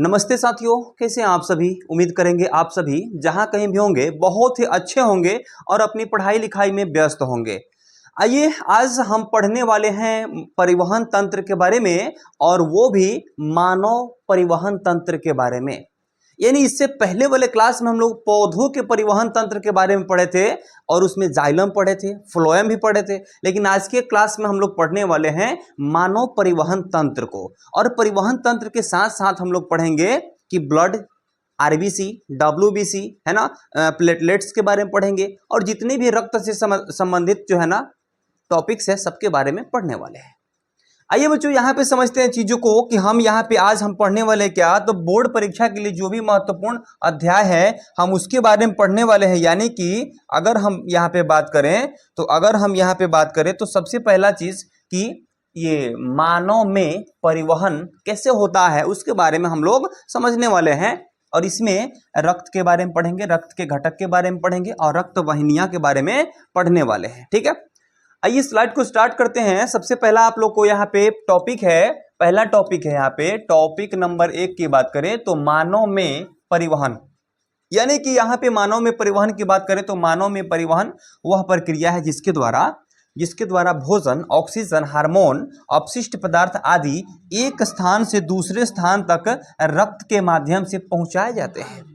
नमस्ते साथियों, कैसे हैं आप सभी। उम्मीद करेंगे आप सभी जहां कहीं भी होंगे बहुत ही अच्छे होंगे और अपनी पढ़ाई लिखाई में व्यस्त होंगे। आइए आज हम पढ़ने वाले हैं परिवहन तंत्र के बारे में, और वो भी मानव परिवहन तंत्र के बारे में। यानी इससे पहले वाले क्लास में हम लोग पौधों के परिवहन तंत्र के बारे में पढ़े थे और उसमें जाइलम पढ़े थे, फ्लोएम भी पढ़े थे। लेकिन आज के क्लास में हम लोग पढ़ने वाले हैं मानव परिवहन तंत्र को। और परिवहन तंत्र के साथ साथ हम लोग पढ़ेंगे कि ब्लड, आरबीसी, डब्ल्यूबीसी है ना, प्लेटलेट्स के बारे में पढ़ेंगे, और जितने भी रक्त से संबंधित जो है ना टॉपिक्स है सबके बारे में पढ़ने वाले हैं। आइए बच्चों यहाँ पे समझते हैं चीजों को कि हम यहाँ पे आज हम पढ़ने वाले क्या। तो बोर्ड परीक्षा के लिए जो भी महत्वपूर्ण अध्याय है हम उसके बारे में पढ़ने वाले हैं। यानी कि अगर हम यहाँ पे बात करें तो सबसे पहला चीज कि ये मानव में परिवहन कैसे होता है उसके बारे में हम लोग समझने वाले हैं। और इसमें रक्त के बारे में पढ़ेंगे, रक्त के घटक के बारे में पढ़ेंगे और रक्त वाहिनियां के बारे में पढ़ने वाले हैं। ठीक है, आइए स्लाइड को स्टार्ट करते हैं। सबसे पहला आप लोग को यहाँ पे टॉपिक है, पहला टॉपिक है यहाँ पे टॉपिक नंबर 1 की बात करें तो मानव में परिवहन। यानी कि यहाँ पे मानव में परिवहन की बात करें तो मानव में परिवहन वह प्रक्रिया है जिसके द्वारा भोजन, ऑक्सीजन, हार्मोन, अपशिष्ट पदार्थ आदि एक स्थान से दूसरे स्थान तक रक्त के माध्यम से पहुंचाए जाते हैं।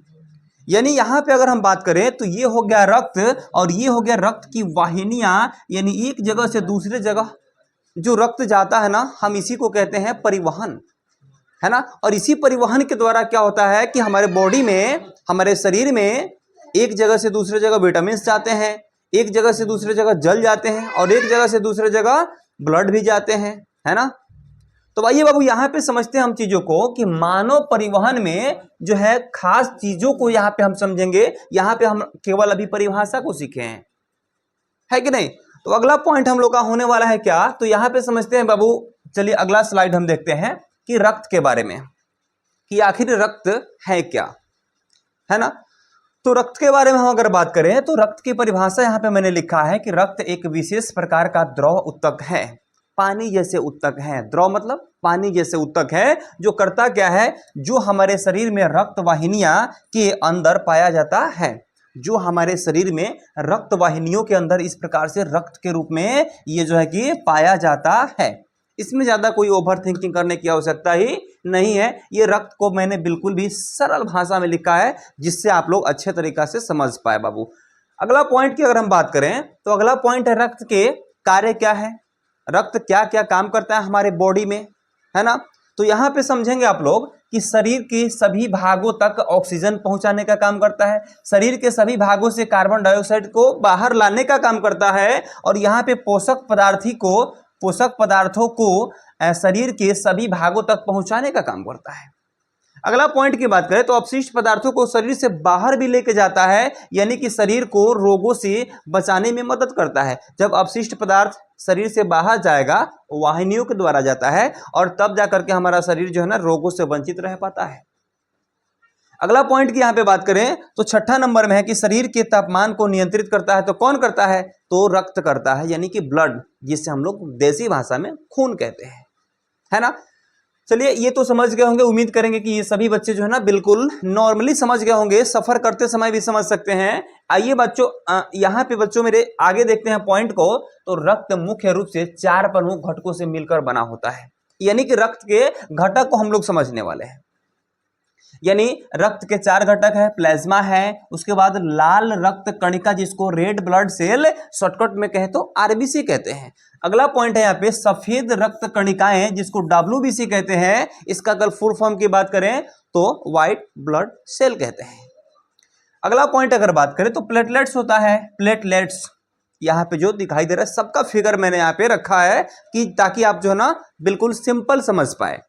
यानी यहाँ पे अगर हम बात करें तो ये हो गया रक्त और ये हो गया रक्त की वाहिनियां। यानी एक जगह से दूसरे जगह जो रक्त जाता है ना, हम इसी को कहते हैं परिवहन, है ना। और इसी परिवहन के द्वारा क्या होता है कि हमारे बॉडी में, हमारे शरीर में एक जगह से दूसरे जगह विटामिन जाते हैं, एक जगह से दूसरे जगह जल जाते हैं और एक जगह से दूसरे जगह ब्लड भी जाते हैं, है ना। तो आइए बाबू यहाँ पे समझते हैं हम चीजों को कि मानव परिवहन में जो है खास चीजों को यहाँ पे हम समझेंगे। यहाँ पे हम केवल अभी परिभाषा को सीखे हैं, है कि नहीं। तो अगला पॉइंट हम लोग का होने वाला है क्या, तो यहाँ पे समझते हैं बाबू। चलिए अगला स्लाइड हम देखते हैं कि रक्त के बारे में, कि आखिर रक्त है क्या, है ना। तो रक्त के बारे में हम अगर बात करें तो रक्त की परिभाषा यहाँ पे मैंने लिखा है कि रक्त एक विशेष प्रकार का द्रव उत्तक है, पानी जैसे उत्तक है। द्रव मतलब पानी जैसे उत्तक है, जो करता क्या है, जो हमारे शरीर में रक्त वाहिनियां के अंदर पाया जाता है, जो हमारे शरीर में रक्त वाहिनियों के अंदर इस प्रकार से रक्त के रूप में ये जो है कि पाया जाता है। इसमें ज्यादा कोई ओवर थिंकिंग करने की आवश्यकता ही नहीं है। ये रक्त को मैंने बिल्कुल भी सरल भाषा में लिखा है जिससे आप लोग अच्छे तरीका से समझ पाए बाबू। अगला पॉइंट की अगर हम बात करें तो अगला पॉइंट है रक्त के कार्य क्या है, रक्त क्या क्या काम करता है हमारे बॉडी में, है ना। तो यहाँ पे समझेंगे आप लोग कि शरीर के सभी भागों तक ऑक्सीजन पहुंचाने का काम करता है, शरीर के सभी भागों से कार्बन डाइऑक्साइड को बाहर लाने का काम करता है, और यहाँ पे पोषक पदार्थों को शरीर के सभी भागों तक पहुंचाने का काम करता है। अगला पॉइंट की बात करें तो अपशिष्ट पदार्थों को शरीर से बाहर भी लेके जाता है, यानी कि शरीर को रोगों से बचाने में मदद करता है। जब अपशिष्ट पदार्थ शरीर से बाहर जाएगा, वाहिनियों के द्वारा जाता है, और तब जाकर के हमारा शरीर जो है ना रोगों से वंचित रह पाता है। अगला पॉइंट की यहाँ पे बात करें तो छठा नंबर में है कि शरीर के तापमान को नियंत्रित करता है। तो कौन करता है, तो रक्त करता है, यानी कि ब्लड, जिसे हम लोग देसी भाषा में खून कहते हैं, है ना। चलिए ये तो समझ गए होंगे, उम्मीद करेंगे कि ये सभी बच्चे जो है ना बिल्कुल नॉर्मली समझ गए होंगे, सफर करते समय भी समझ सकते हैं। आइए बच्चों यहाँ पे बच्चों मेरे आगे देखते हैं पॉइंट को। तो रक्त मुख्य रूप से 4 प्रमुख घटकों से मिलकर बना होता है, यानी कि रक्त के घटक को हम लोग समझने वाले हैं। यानी रक्त के 4 घटक है, प्लाज्मा है, उसके बाद लाल रक्त कणिका जिसको रेड ब्लड सेल शॉर्टकट में कहे तो आरबीसी कहते हैं। अगला पॉइंट है यहाँ पे सफेद रक्त कणिकाएं जिसको डब्ल्यूबीसी कहते हैं। इसका अगर फुल फॉर्म की बात करें तो व्हाइट ब्लड सेल कहते हैं। अगला पॉइंट अगर बात करें तो प्लेटलेट्स होता है, प्लेटलेट्स यहाँ पे जो दिखाई दे रहा है सबका फिगर मैंने यहाँ पे रखा है कि ताकि आप जो है ना बिल्कुल सिंपल समझ पाए।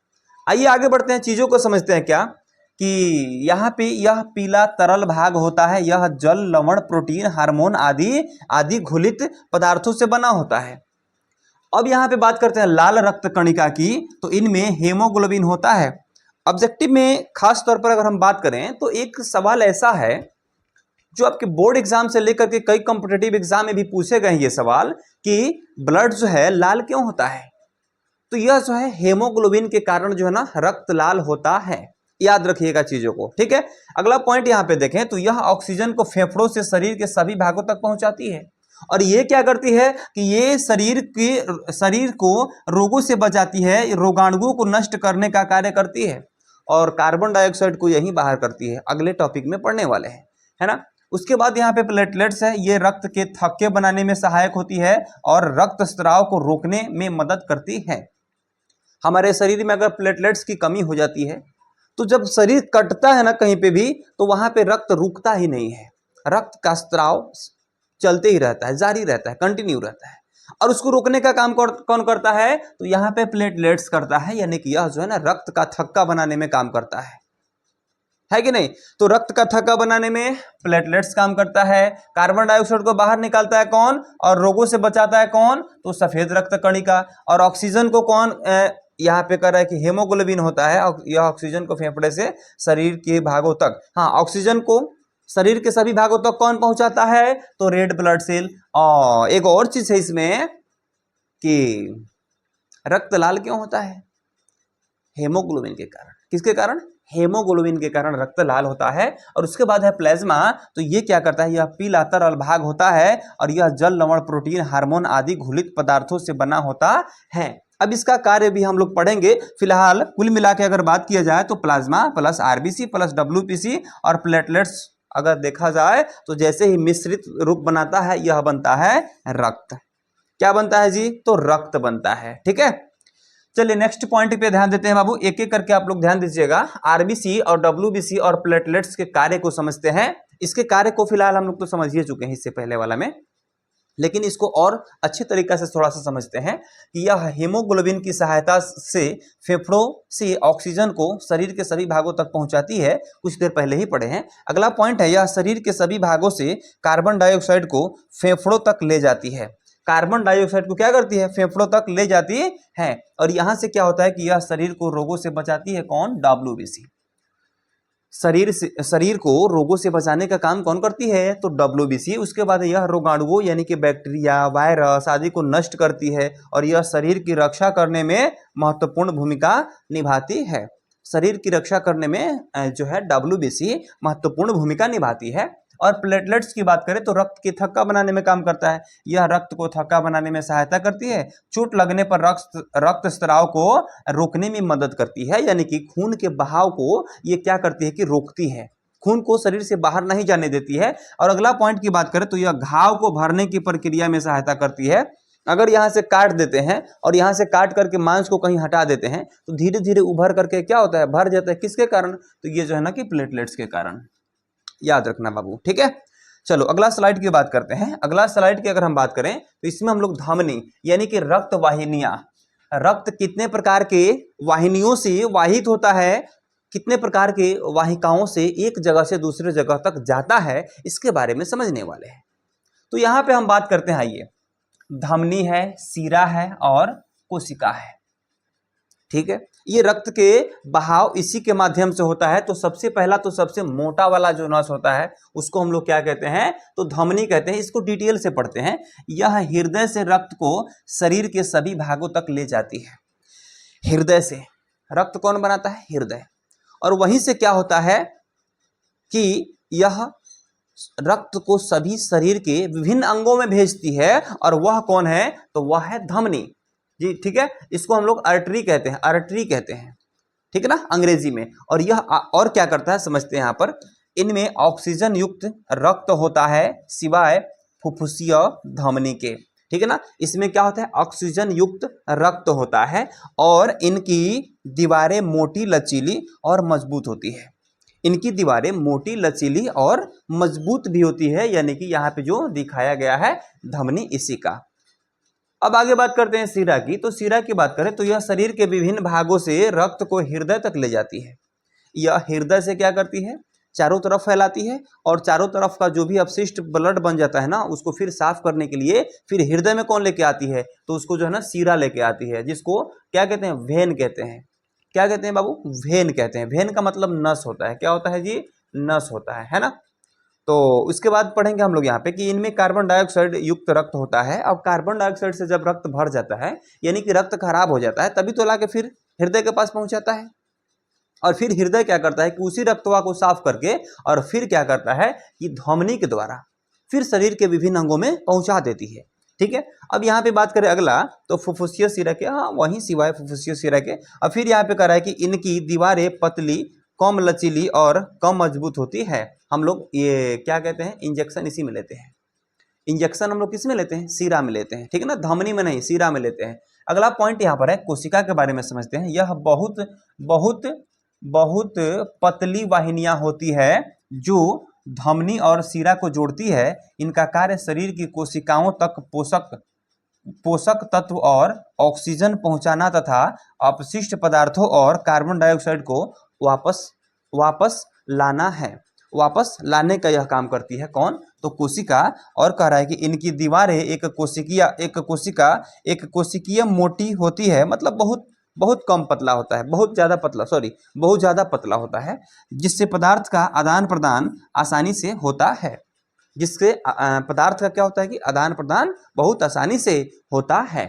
आइए आगे बढ़ते हैं, चीजों को समझते हैं क्या कि यहाँ पे यह पीला तरल भाग होता है, यह जल, लवण, प्रोटीन, हार्मोन आदि घुलित पदार्थों से बना होता है। अब यहाँ पे बात करते हैं लाल रक्त कणिका की, तो इनमें हेमोग्लोबिन होता है। ऑब्जेक्टिव में खास तौर पर अगर हम बात करें तो एक सवाल ऐसा है जो आपके बोर्ड एग्जाम से लेकर के कई कॉम्पिटिटिव एग्जाम में भी पूछे गए हैं ये सवाल कि ब्लड जो है लाल क्यों होता है। तो यह जो है हेमोग्लोबिन के कारण जो है ना रक्त लाल होता है। याद रखिएगा चीजों को, ठीक है। अगला पॉइंट यहाँ पे देखें तो यह ऑक्सीजन को फेफड़ों से शरीर के सभी भागों तक पहुंचाती है, और ये क्या करती है कि ये शरीर को रोगों से बचाती है, रोगाणुओं को नष्ट करने का कार्य करती है, और कार्बन डाइऑक्साइड को यही बाहर करती है। अगले टॉपिक में पढ़ने वाले हैं, है ना। उसके बाद यहाँ पे प्लेटलेट्स है, ये रक्त के थक्के बनाने में सहायक होती है और रक्त स्राव को रोकने में मदद करती है। हमारे शरीर में अगर प्लेटलेट्स की कमी हो जाती है तो जब शरीर कटता है ना कहीं पे भी, तो वहां पे रक्त रुकता ही नहीं है, रक्त का स्राव चलते ही रहता है, जारी रहता है, कंटिन्यू रहता है। और उसको रोकने का काम कौन करता है, तो यहाँ पे प्लेटलेट्स करता है, यानी कि यह जो है ना रक्त का थक्का बनाने में काम करता है कि नहीं। तो रक्त का थक्का बनाने में प्लेटलेट्स काम करता है। कार्बन डाइऑक्साइड को बाहर निकालता है कौन, और रोगों से बचाता है कौन, तो सफेद रक्त कणिका। और ऑक्सीजन को कौन यहाँ पे कर रहा है कि हेमोग्लोबिन होता है, यह ऑक्सीजन को फेफड़े से शरीर के भागों तक, हाँ ऑक्सीजन को शरीर के सभी भागों तक कौन पहुंचाता है, तो रेड ब्लड सेल। और एक और चीज है इसमें कि रक्त लाल क्यों होता है, हेमोग्लोबिन के कारण। किसके कारण, हेमोग्लोबिन के कारण रक्त लाल होता है। और उसके बाद है प्लाज्मा, तो ये क्या करता है, यह पीला तरल भाग होता है, और यह जल, लवण, प्रोटीन, हार्मोन आदि घुलित पदार्थों से बना होता है। अब इसका कार्य भी हम लोग पढ़ेंगे। फिलहाल कुल मिला के अगर बात किया जाए तो plasma plus RBC plus WPC और प्लेटलेट्स अगर देखा जाए तो जैसे ही मिश्रित रूप बनाता है, यह बनता है रक्त। क्या बनता है जी, तो रक्त बनता है, ठीक है। चलिए नेक्स्ट पॉइंट पे ध्यान देते हैं बाबू, एक एक करके आप लोग ध्यान दीजिएगा। आरबीसी और डब्ल्यूबीसी और प्लेटलेट्स के कार्य को समझते हैं। इसके कार्य को फिलहाल हम लोग तो समझ ही चुके हैं इससे पहले वाला में, लेकिन इसको और अच्छे तरीके से थोड़ा सा समझते हैं कि यह हीमोग्लोबिन की सहायता से फेफड़ों से ऑक्सीजन को शरीर के सभी भागों तक पहुंचाती है, कुछ देर पहले ही पढ़े हैं। अगला पॉइंट है, यह शरीर के सभी भागों से कार्बन डाइऑक्साइड को फेफड़ों तक ले जाती है। कार्बन डाइऑक्साइड को क्या करती है, फेफड़ों तक ले जाती है। और यहां से क्या होता है कि यह शरीर को रोगों से बचाती है, कौन, डब्ल्यूबीसी। शरीर को रोगों से बचाने का काम कौन करती है, तो डब्ल्यूबीसी। उसके बाद यह रोगाणुओं यानी कि बैक्टीरिया, वायरस आदि को नष्ट करती है, और यह शरीर की रक्षा करने में महत्वपूर्ण भूमिका निभाती है। शरीर की रक्षा करने में जो है डब्ल्यूबीसी महत्वपूर्ण भूमिका निभाती है। और प्लेटलेट्स की बात करें तो रक्त के थक्का बनाने में काम करता है, यह रक्त को थक्का बनाने में सहायता करती है। चोट लगने पर रक्त स्राव को रोकने में मदद करती है, यानी कि खून के बहाव को ये क्या करती है कि रोकती है, खून को शरीर से बाहर नहीं जाने देती है। और अगला पॉइंट की बात करें तो यह घाव को भरने की प्रक्रिया में सहायता करती है। अगर यहाँ से काट देते हैं और यहाँ से काट करके मांस को कहीं हटा देते हैं तो धीरे धीरे उभर करके क्या होता है, भर जाता है। किसके कारण, तो ये जो है ना कि प्लेटलेट्स के कारण। याद रखना बाबू, ठीक है। चलो अगला स्लाइड की बात करते हैं। अगला स्लाइड की अगर हम बात करें तो इसमें हम लोग धमनी यानी कि रक्त वाहिनियां, रक्त कितने प्रकार के वाहिनियों से वाहित होता है, कितने प्रकार के वाहिकाओं से एक जगह से दूसरे जगह तक जाता है, इसके बारे में समझने वाले हैं। तो यहां पे हम बात करते हैं, आइए, धमनी है, सीरा है और कोशिका है, ठीक है। ये रक्त के बहाव इसी के माध्यम से होता है। तो सबसे पहला तो सबसे मोटा वाला जो नस होता है उसको हम लोग क्या कहते हैं, तो धमनी कहते हैं। इसको डिटेल से पढ़ते हैं। यह हृदय से रक्त को शरीर के सभी भागों तक ले जाती है। हृदय से रक्त कौन बनाता है, हृदय। और वहीं से क्या होता है कि यह रक्त को सभी शरीर के विभिन्न अंगों में भेजती है, और वह कौन है, तो वह है धमनी जी, ठीक है। इसको हम लोग आर्टरी कहते हैं, आर्टरी कहते हैं, ठीक है ना, अंग्रेजी में। और यह और क्या करता है समझते हैं। यहाँ पर इनमें ऑक्सीजन युक्त रक्त होता है सिवाय फुफ्फुसीय धमनी के, ठीक है ना। इसमें क्या होता है, ऑक्सीजन युक्त रक्त होता है, और इनकी दीवारें मोटी, लचीली और मजबूत होती है। इनकी दीवारें मोटी, लचीली और मजबूत भी होती है, यानी कि यहाँ पे जो दिखाया गया है धमनी इसी का। अब आगे बात करते हैं सीरा की। तो सीरा की बात करें तो यह शरीर के विभिन्न भागों से रक्त को हृदय तक ले जाती है। यह हृदय से क्या करती है, चारों तरफ फैलाती है, और चारों तरफ का जो भी अपशिष्ट ब्लड बन जाता है ना, उसको फिर साफ करने के लिए फिर हृदय में कौन लेके आती है, तो उसको जो है ना सीरा लेके आती है, जिसको क्या कहते हैं, वेन कहते हैं। क्या कहते हैं बाबू, वेन कहते हैं। वेन का मतलब नस होता है। क्या होता है जी, नस होता है ना। तो उसके बाद पढ़ेंगे हम लोग यहाँ पे कि इनमें कार्बन डाइऑक्साइड युक्त रक्त होता है। अब कार्बन डाइऑक्साइड से जब रक्त भर जाता है, यानी कि रक्त खराब हो जाता है, तभी तो लाके फिर हृदय के पास पहुंचाता है। और फिर हृदय क्या करता है कि उसी रक्तवाह को साफ करके और फिर क्या करता है कि ध्वनि के द्वारा फिर शरीर के विभिन्न अंगों में पहुंचा देती है। ठीक है, अब यहाँ पे बात करें अगला तो फुफ्फुसीय शिरा के, हाँ वहीं सिवाय फुफ्फुसीय शिरा के। और फिर यहाँ पे कह रहा है कि इनकी दीवारें पतली, कम लचीली और कम मजबूत होती है। हम लोग ये क्या कहते हैं, इंजेक्शन इसी में लेते हैं। इंजेक्शन हम लोग किस में लेते हैं, सीरा में लेते हैं। ठीक है ना, धमनी में नहीं, सीरा में लेते हैं। अगला पॉइंट यहाँ पर है, कोशिका के बारे में समझते हैं। यह बहुत बहुत बहुत पतली वाहिनियां होती है जो धमनी और सीरा को जोड़ती है। इनका कार्य शरीर की कोशिकाओं तक पोषक तत्व और ऑक्सीजन पहुंचाना तथा अपशिष्ट पदार्थों और कार्बन डाइऑक्साइड को वापस लाना है। वापस लाने का यह काम करती है कौन, तो कोशिका। और कह रहा है कि इनकी दीवारें एक कोशिकीय मोटी होती है, मतलब बहुत कम पतला होता है, बहुत ज़्यादा पतला होता है, जिससे पदार्थ का आदान प्रदान आसानी से होता है। जिससे पदार्थ का क्या होता है कि आदान प्रदान बहुत आसानी से होता है।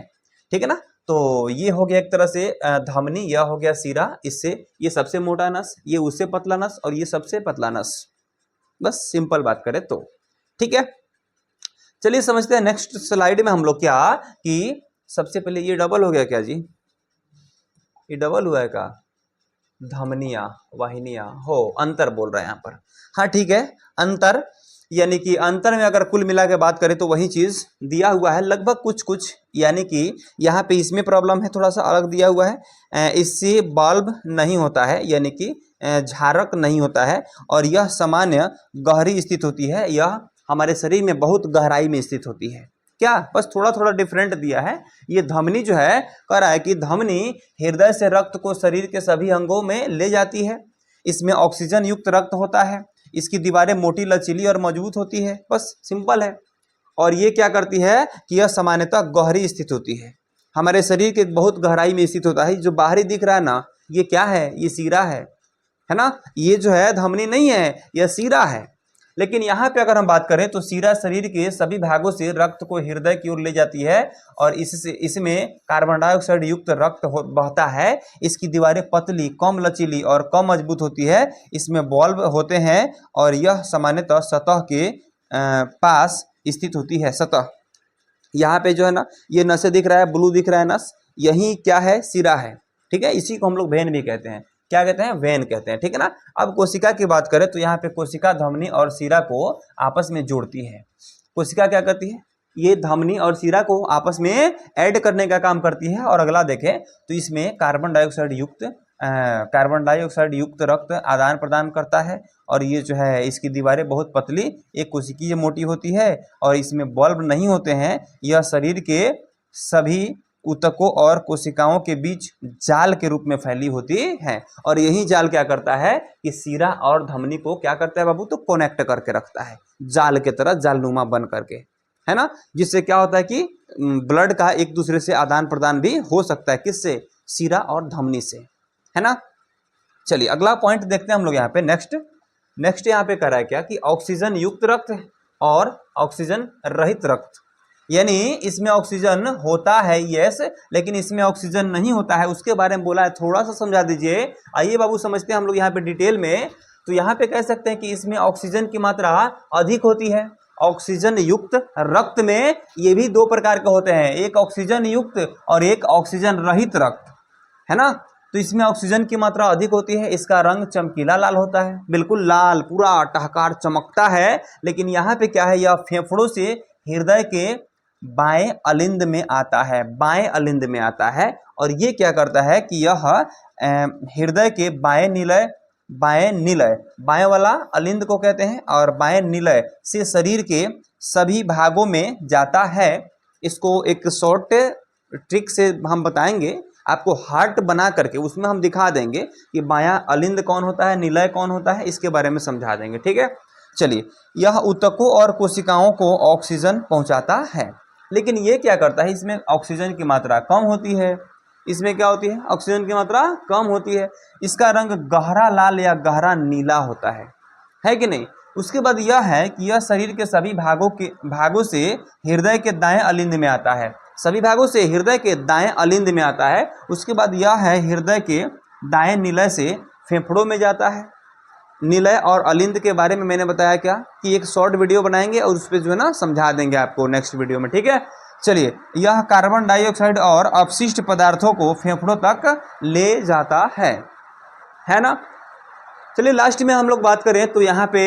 ठीक है ना, तो ये हो गया एक तरह से धमनी, यह हो गया सीरा। इससे ये सबसे मोटा नस, ये उससे पतला नस और ये सबसे पतला नस। बस सिंपल बात करें तो ठीक है। चलिए समझते हैं नेक्स्ट स्लाइड में हम लोग क्या कि सबसे पहले ये डबल हो गया क्या जी, ये डबल हुआ है का, धमनियां वाहिनियां हो, अंतर बोल रहे हैं यहाँ पर। हाँ ठीक है, अंतर यानी कि अंतर में अगर कुल मिला के बात करें तो वही चीज दिया हुआ है लगभग कुछ, यानी कि यहाँ पे इसमें प्रॉब्लम है, थोड़ा सा अलग दिया हुआ है। इससे बल्ब नहीं होता है, यानी कि झारक नहीं होता है, और यह सामान्य गहरी स्थित होती है। यह हमारे शरीर में बहुत गहराई में स्थित होती है। क्या, बस थोड़ा डिफरेंट दिया है। ये धमनी जो है, कह रहा है कि धमनी हृदय से रक्त को शरीर के सभी अंगों में ले जाती है। इसमें ऑक्सीजन युक्त रक्त होता है। इसकी दीवारें मोटी, लचीली और मजबूत होती है। बस सिंपल है। और ये क्या करती है कि यह सामान्यतः गहरी स्थित होती है, हमारे शरीर के बहुत गहराई में स्थित होता है। जो बाहरी दिख रहा है ना, ये क्या है, ये सीरा है ना, ये जो है धमनी नहीं है, यह सीरा है। लेकिन यहाँ पे अगर हम बात करें तो सीरा शरीर के सभी भागों से रक्त को हृदय की ओर ले जाती है, और इसमें कार्बन डाइऑक्साइड युक्त रक्त बहता है। इसकी दीवारें पतली, कम लचीली और कम मजबूत होती है। इसमें बल्ब होते हैं और यह सामान्यतः सतह के पास स्थित होती है। सतह यहाँ पे जो है ना, ये नसें दिख रहा है, ब्लू दिख रहा है नस, यही क्या है, सिरा है। ठीक है, इसी को हम लोग वेन भी कहते हैं। क्या कहते हैं, वेन कहते हैं। ठीक है ना। अब कोशिका की बात करें तो यहाँ पे कोशिका धमनी और सिरा को आपस में जोड़ती है। कोशिका क्या करती है, ये धमनी और सिरा को आपस में ऐड करने का काम करती है। और अगला देखें तो इसमें कार्बन डाइऑक्साइड युक्त रक्त आदान प्रदान करता है। और ये जो है, इसकी दीवारें बहुत पतली, एक कोशिकीय मोटी होती है, और इसमें बल्ब नहीं होते हैं। यह शरीर के सभी ऊतकों और कोशिकाओं के बीच जाल के रूप में फैली होती है। और यही जाल क्या करता है कि सीरा और धमनी को क्या करता है बाबू, तो कनेक्ट करके रखता है, जाल के तरह, जालनुमा बन करके, है ना। जिससे क्या होता है कि ब्लड का एक दूसरे से आदान प्रदान भी हो सकता है। किससे, सीरा और धमनी से, है ना। चलिए अगला पॉइंट देखते हैं हम लोग यहाँ पे। नेक्स्ट यहाँ पे कह रहा है क्या कि ऑक्सीजन युक्त रक्त और ऑक्सीजन रहित रक्त, यानी इसमें ऑक्सीजन होता है यस, लेकिन इसमें ऑक्सीजन नहीं होता है, उसके बारे में बोला है। थोड़ा सा समझा दीजिए। आइए बाबू समझते हैं हम लोग यहाँ पे डिटेल में। तो यहाँ पे कह सकते हैं कि इसमें ऑक्सीजन की मात्रा अधिक होती है। ऑक्सीजन युक्त रक्त में ये भी दो प्रकार के होते हैं, एक ऑक्सीजन युक्त और एक ऑक्सीजन रहित रक्त, है ना। तो इसमें ऑक्सीजन की मात्रा अधिक होती है। इसका रंग चमकीला लाल होता है, बिल्कुल लाल, पूरा टहकार चमकता है। लेकिन यहाँ पे क्या है, यह फेफड़ों से हृदय के बाएं अलिंद में आता है, बाएं अलिंद में आता है। और ये क्या करता है कि यह हृदय के बाएं निलय, बाएं वाला अलिंद को कहते हैं, और बाएं निलय से शरीर के सभी भागों में जाता है। इसको एक शॉर्ट ट्रिक से हम बताएंगे आपको, हार्ट बना करके उसमें हम दिखा देंगे कि बायां अलिंद कौन होता है, निलय कौन होता है, इसके बारे में समझा देंगे। ठीक है, चलिए। यह ऊतकों और कोशिकाओं को ऑक्सीजन पहुंचाता है। लेकिन ये क्या करता है, इसमें ऑक्सीजन की मात्रा कम होती है। इसमें क्या होती है, ऑक्सीजन की मात्रा कम होती है। इसका रंग गहरा लाल या गहरा नीला होता है कि नहीं। उसके बाद यह है कि यह शरीर के सभी भागों से हृदय के दाएं अलिंद में आता है। सभी भागों से हृदय के दाएं अलिंद में आता है। उसके बाद यह है हृदय के दाएं निलय से फेफड़ों में जाता है। निलय और अलिंद के बारे में मैंने बताया क्या कि एक शॉर्ट वीडियो बनाएंगे और उस पर जो है ना समझा देंगे आपको नेक्स्ट वीडियो में, ठीक है। चलिए, यह कार्बन डाइऑक्साइड और अपशिष्ट पदार्थों को फेफड़ों तक ले जाता है ना। चलिए लास्ट में हम लोग बात करें तो यहाँ पे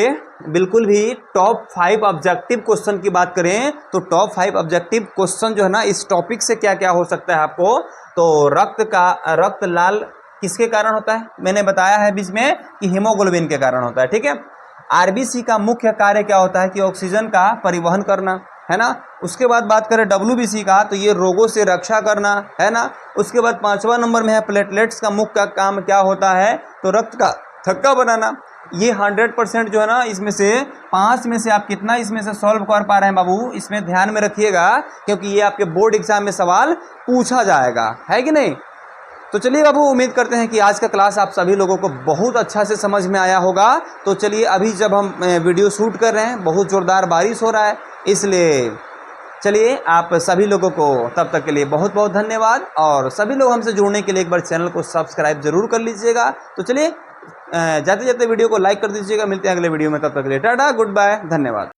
बिल्कुल भी टॉप 5 ऑब्जेक्टिव क्वेश्चन की बात करें तो टॉप 5 ऑब्जेक्टिव क्वेश्चन जो है ना इस टॉपिक से क्या क्या हो सकता है आपको, तो रक्त लाल किसके कारण होता है, मैंने बताया है बीच में कि हीमोग्लोबिन के कारण होता है, ठीक है। आरबीसी का मुख्य कार्य क्या होता है कि ऑक्सीजन का परिवहन करना, है ना। उसके बाद बात करें डब्ल्यूबीसी का तो ये रोगों से रक्षा करना, है ना। उसके बाद 5वां नंबर में है प्लेटलेट्स का मुख्य काम क्या होता है, तो रक्त का थक्का बनाना। ये 100% जो है ना इसमें से 5 में से आप कितना इसमें से सॉल्व कर पा रहे हैं बाबू, इसमें ध्यान में रखिएगा क्योंकि ये आपके बोर्ड एग्जाम में सवाल पूछा जाएगा, है कि नहीं। तो चलिए बाबू, उम्मीद करते हैं कि आज का क्लास आप सभी लोगों को बहुत अच्छा से समझ में आया होगा। तो चलिए, अभी जब हम वीडियो शूट कर रहे हैं बहुत ज़ोरदार बारिश हो रहा है, इसलिए चलिए आप सभी लोगों को तब तक के लिए बहुत बहुत धन्यवाद। और सभी लोग हमसे जुड़ने के लिए एक बार चैनल को सब्सक्राइब जरूर कर लीजिएगा। तो चलिए जाते जाते वीडियो को लाइक कर दीजिएगा। मिलते हैं अगले वीडियो में, तब तक के लिए टाटा गुड बाय, धन्यवाद।